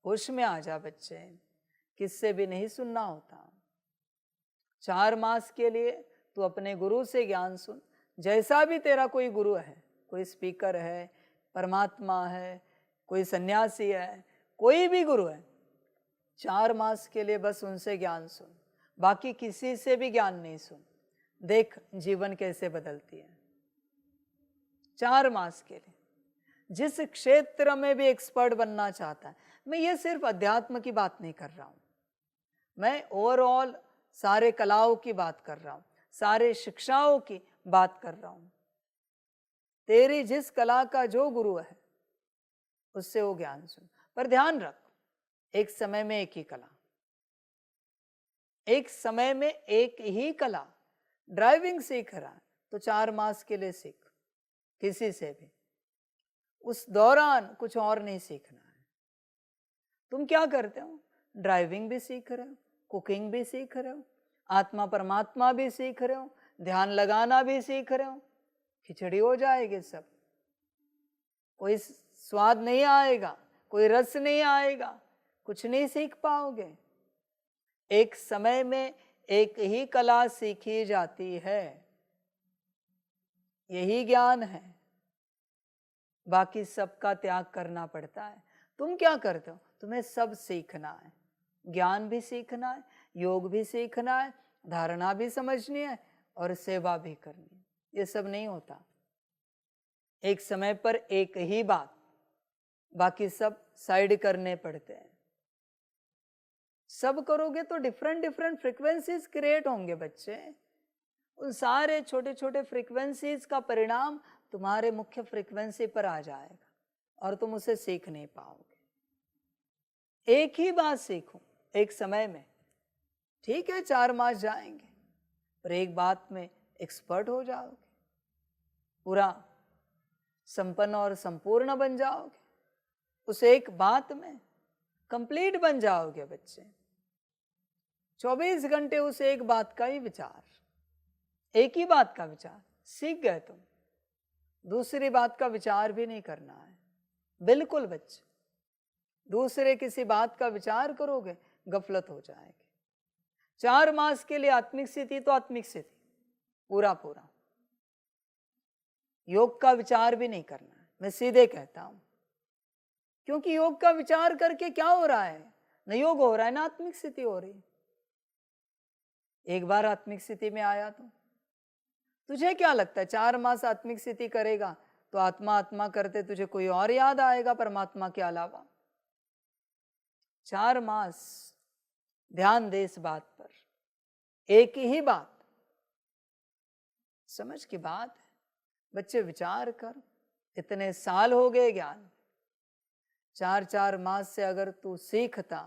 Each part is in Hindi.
होश में आ जा बच्चे, किससे भी नहीं सुनना होता। 4 मास के लिए तू अपने गुरु से ज्ञान सुन। जैसा भी तेरा कोई गुरु है, कोई स्पीकर है, परमात्मा है, कोई सन्यासी है, कोई भी गुरु है, 4 मास के लिए बस उनसे ज्ञान सुन, बाकी किसी से भी ज्ञान नहीं सुन। देख जीवन कैसे बदलती है। 4 मास के लिए जिस क्षेत्र में भी एक्सपर्ट बनना चाहता है, मैं ये सिर्फ अध्यात्म की बात नहीं कर रहा हूं, मैं ओवरऑल सारे कलाओं की बात कर रहा हूं, सारे शिक्षाओं की बात कर रहा हूं। तेरी जिस कला का जो गुरु है उससे वो ज्ञान सुन। पर ध्यान रख, एक समय में एक ही कला, एक समय में एक ही कला। ड्राइविंग सीख रहा है तो 4 मास के लिए सीख, किसी से भी। उस दौरान कुछ और नहीं सीखना है। तुम क्या करते हो? ड्राइविंग भी सीख रहे हो, कुकिंग भी सीख रहे हो, आत्मा परमात्मा भी सीख रहे हो, ध्यान लगाना भी सीख रहे हो। खिचड़ी हो जाएगी सब, कोई स्वाद नहीं आएगा, कोई रस नहीं आएगा, कुछ नहीं सीख पाओगे। एक समय में एक ही कला सीखी जाती है, यही ज्ञान है। बाकी सबका त्याग करना पड़ता है। तुम क्या करते हो? तुम्हें सब सीखना है, ज्ञान भी सीखना है, योग भी सीखना है, धारणा भी समझनी है और सेवा भी करनी है। ये सब नहीं होता एक समय पर एक ही बात, बाकी सब साइड करने पड़ते हैं। सब करोगे तो डिफरेंट डिफरेंट फ्रीक्वेंसीज क्रिएट होंगे बच्चे। उन सारे छोटे छोटे फ्रीक्वेंसीज का परिणाम तुम्हारे मुख्य फ्रीक्वेंसी पर आ जाएगा और तुम उसे सीख नहीं पाओगे। एक ही बात सीखो एक समय में, ठीक है 4 मास जाएंगे, पर एक बात में एक्सपर्ट हो जाओगे, पूरा संपन्न और संपूर्ण बन जाओगे, उस एक बात में कंप्लीट बन जाओगे बच्चे। 24 घंटे उस एक बात का ही विचार, एक ही बात का विचार, सीख गए तुम। दूसरी बात का विचार भी नहीं करना है बिल्कुल बच्चे। दूसरे किसी बात का विचार करोगे गफलत हो जाएगी। 4 मास के लिए आत्मिक स्थिति तो आत्मिक स्थिति पूरा पूरा, योग का विचार भी नहीं करना है, मैं सीधे कहता हूं। क्योंकि योग का विचार करके क्या हो रहा है? न योग हो रहा है ना आत्मिक स्थिति हो रही। एक बार आत्मिक स्थिति में आया तो तुझे क्या लगता है 4 मास आत्मिक स्थिति करेगा तो आत्मा आत्मा करते तुझे कोई और याद आएगा परमात्मा के अलावा? 4 मास ध्यान दे इस बात पर, एक ही बात, समझ की बात है बच्चे। विचार कर, इतने साल हो गए ज्ञान, 4 मास से अगर तू सीखता,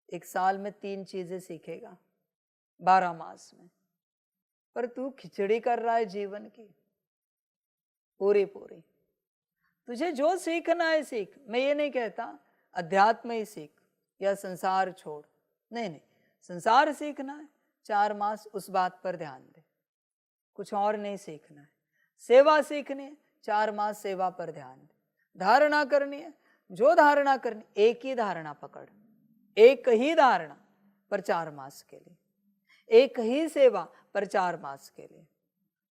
एक साल में 3 चीजें सीखेगा 12 मास में। पर तू खिचड़ी कर रहा है जीवन की पूरी पूरी। तुझे जो सीखना है सीख, मैं ये नहीं कहता अध्यात्म ही सीख या संसार छोड़, नहीं नहीं, संसार सीखना है 4 मास उस बात पर ध्यान दे, कुछ और नहीं सीखना है। सेवा सीखनी है 4 मास सेवा पर ध्यान दे। धारणा करनी है, जो धारणा करनी, एक ही धारणा पकड़, एक ही धारणा पर 4 मास के लिए, एक ही सेवा पर 4 मास के लिए।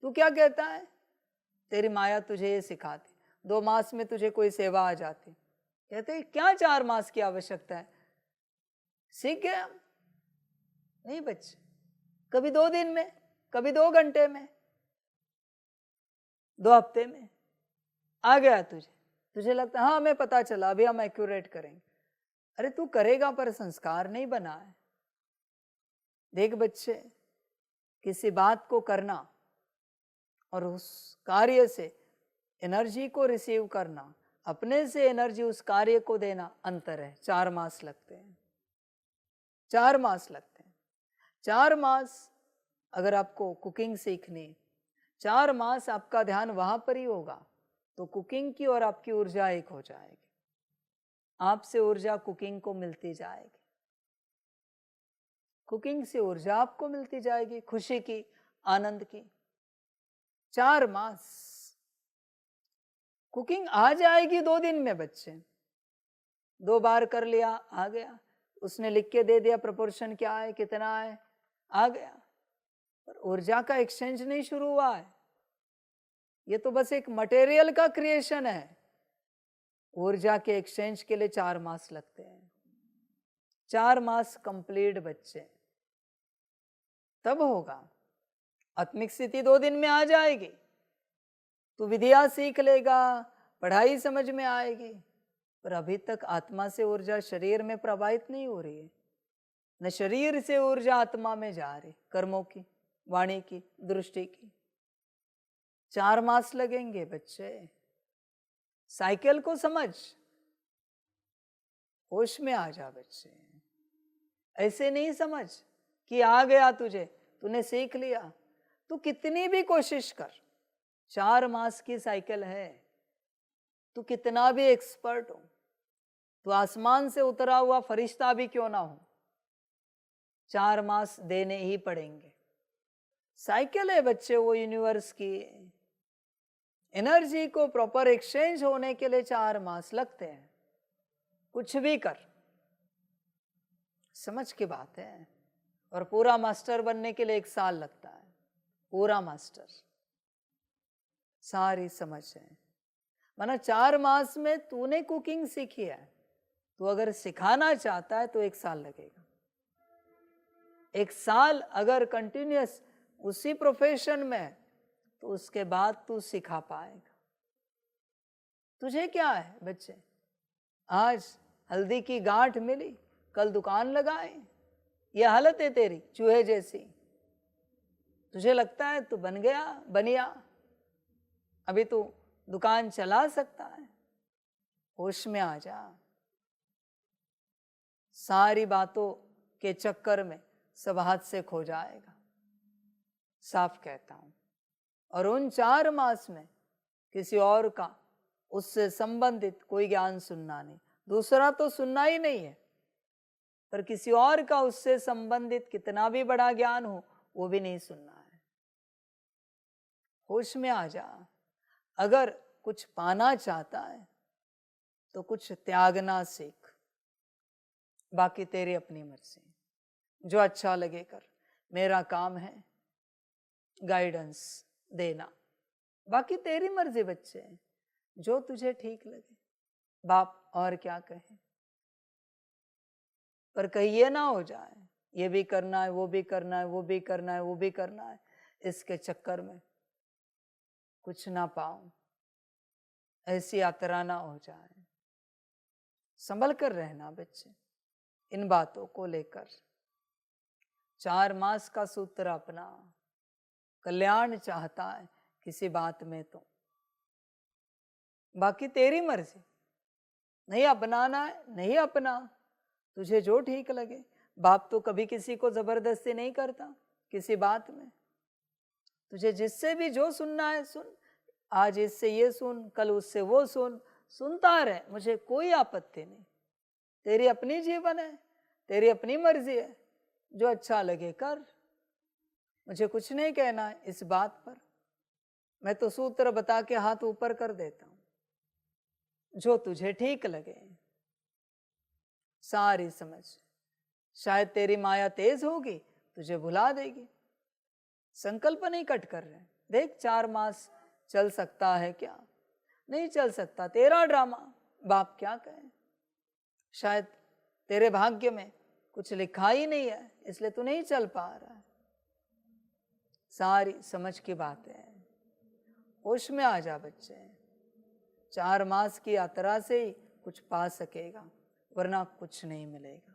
तू क्या कहता है? तेरी माया तुझे ये सिखाती, 2 मास में तुझे कोई सेवा आ जाती, कहते क्या 4 मास की आवश्यकता है, सीख गए हम। नहीं बच्चे, कभी 2 दिन में, कभी 2 घंटे में, 2 हफ्ते में आ गया तुझे, तुझे लगता है हाँ हमें पता चला अभी हम एक्यूरेट करेंगे। अरे तू करेगा पर संस्कार नहीं बना है। देख बच्चे, किसी बात को करना और उस कार्य से एनर्जी को रिसीव करना, अपने से एनर्जी उस कार्य को देना, अंतर है। 4 मास लगते हैं, 4 मास लगते हैं। 4 मास अगर आपको कुकिंग सीखनी, 4 मास आपका ध्यान वहां पर ही होगा तो कुकिंग की और आपकी ऊर्जा एक हो जाएगी। आपसे ऊर्जा कुकिंग को मिलती जाएगी, कुकिंग से ऊर्जा आपको मिलती जाएगी, खुशी की, आनंद की। 4 मास कुकिंग आ जाएगी 2 दिन में बच्चे। 2 बार कर लिया, आ गया। उसने लिख के दे दिया प्रोपोर्शन क्या है, कितना है, आ गया। पर ऊर्जा का एक्सचेंज नहीं शुरू हुआ है। ये तो बस एक मटेरियल का क्रिएशन है। ऊर्जा के एक्सचेंज के लिए 4 मास लगते हैं। 4 मास कंप्लीट बच्चे, तब होगा। आत्मिक स्थिति 2 दिन में आ जाएगी। तू विद्या सीख लेगा, पढ़ाई समझ में आएगी, पर अभी तक आत्मा से ऊर्जा शरीर में प्रवाहित नहीं हो रही है। न शरीर से ऊर्जा आत्मा में जा रही, कर्मों की, वाणी की, दृष्टि की। 4 मास लगेंगे बच्चे। साइकिल को समझ, होश में आ जा बच्चे। ऐसे नहीं समझ कि आ गया तुझे, तूने सीख लिया। तू कितनी भी कोशिश कर, 4 मास की साइकिल है। तू कितना भी एक्सपर्ट हो, तू आसमान से उतरा हुआ फरिश्ता भी क्यों ना हो, 4 मास देने ही पड़ेंगे। साइकिल है बच्चे वो यूनिवर्स की। एनर्जी को प्रॉपर एक्सचेंज होने के लिए 4 मास लगते हैं। कुछ भी कर, समझ की बात है। और पूरा मास्टर बनने के लिए 1 साल लगता है, पूरा मास्टर। सारी समझ है। माना 4 मास में तूने कुकिंग सीखी है, तो अगर सिखाना चाहता है तो 1 साल लगेगा। 1 साल अगर कंटिन्यूअस उसी प्रोफेशन में, तो उसके बाद तू सिखा पाएगा। तुझे क्या है बच्चे, आज हल्दी की गांठ मिली, कल दुकान लगाए। यह हालत है तेरी चूहे जैसी। तुझे लगता है तू बन गया बनिया, अभी तू दुकान चला सकता है। होश में आ जा। सारी बातों के चक्कर में सब हाथ से खो जाएगा, साफ कहता हूं। और उन 4 मास में किसी और का उससे संबंधित कोई ज्ञान सुनना नहीं। दूसरा तो सुनना ही नहीं है, पर किसी और का उससे संबंधित कितना भी बड़ा ज्ञान हो, वो भी नहीं सुनना है। होश में आ जा। अगर कुछ पाना चाहता है तो कुछ त्यागना सीख, बाकी तेरी अपनी मर्जी, जो अच्छा लगे कर। मेरा काम है गाइडेंस देना, बाकी तेरी मर्जी बच्चे, जो तुझे ठीक लगे। बाप और क्या कहे, पर कहीं ये ना हो जाए ये भी करना है, वो भी करना है, वो भी करना है, वो भी करना है, इसके चक्कर में कुछ ना पाऊं, ऐसी यात्रा ना हो जाए। संभल कर रहना बच्चे इन बातों को लेकर। 4 मास का सूत्र अपना, कल्याण चाहता है किसी बात में तो बाकी तेरी मर्जी। नहीं अपनाना है नहीं अपना, तुझे जो ठीक लगे। बाप तो कभी किसी को जबरदस्ती नहीं करता किसी बात में। तुझे जिससे भी जो सुनना है सुन, आज इससे ये सुन, कल उससे वो सुन, सुनता रहे, मुझे कोई आपत्ति नहीं। तेरी अपनी जीवन है, तेरी अपनी मर्जी है, जो अच्छा लगे कर। मुझे कुछ नहीं कहना है इस बात पर। मैं तो सूत्र बता के हाथ ऊपर कर देता हूं, जो तुझे ठीक लगे। सारी समझ। शायद तेरी माया तेज होगी, तुझे भुला देगी। संकल्प नहीं कट कर रहे। देख 4 मास चल सकता है क्या, नहीं चल सकता, तेरा ड्रामा। बाप क्या कहे, शायद तेरे भाग्य में कुछ लिखा ही नहीं है, इसलिए तू नहीं चल पा रहा है। सारी समझ की बात है। होश में आ जा बच्चे। 4 मास की यात्रा से ही कुछ पा सकेगा, वरना कुछ नहीं मिलेगा।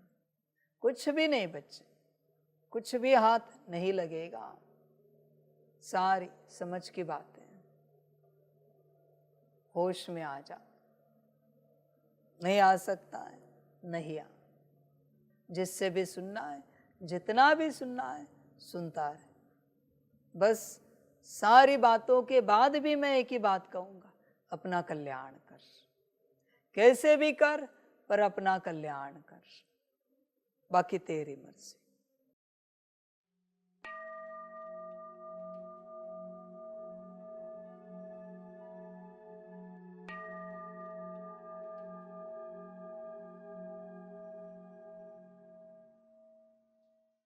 कुछ भी नहीं बच्चे, कुछ भी हाथ नहीं लगेगा। सारी समझ की बात है। होश में आ जा। नहीं आ सकता है, नहीं आ। जिससे भी सुनना है, जितना भी सुनना है, सुनता रहे। बस सारी बातों के बाद भी मैं एक ही बात कहूंगा, अपना कल्याण कर। कैसे भी कर, पर अपना कल्याण कर, बाकी तेरी मर्जी।